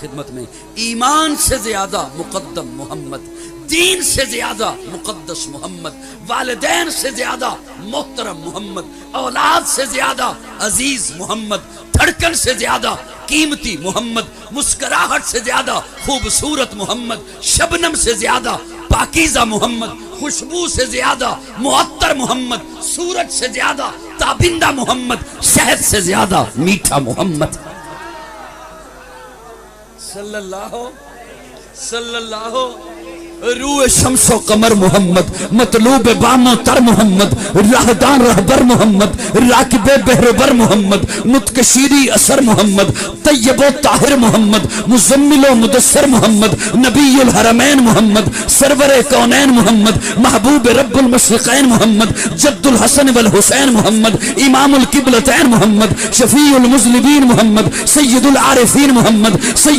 خدمت میں، ایمان سے زیادہ مقدم محمد، دین سے زیادہ مقدس محمد، والدین سے زیادہ محترم محمد، اولاد سے زیادہ عزیز محمد، دھڑکن سے زیادہ قیمتی محمد، مسکراہٹ سے زیادہ خوبصورت محمد، شبنم سے زیادہ پاکیزہ محمد، خوشبو سے زیادہ معطر محمد، سورج سے زیادہ تابندہ محمد، شہد سے زیادہ میٹھا محمد صلی اللہ روح شمس و قمر محمد، مطلوب بام و تر محمد، راہدان رہبر محمد، راکب بہربر محمد، نطق شیری اثر محمد، طیب و طاہر محمد، مزمل و مدثر محمد، نبی الحرمین محمد، سرور کونین محمد، محبوب رب المشرقین محمد، جد الحسن والحسین محمد، امام القبلتین محمد، شفیع المذنبین محمد، سید العارفین محمد، سید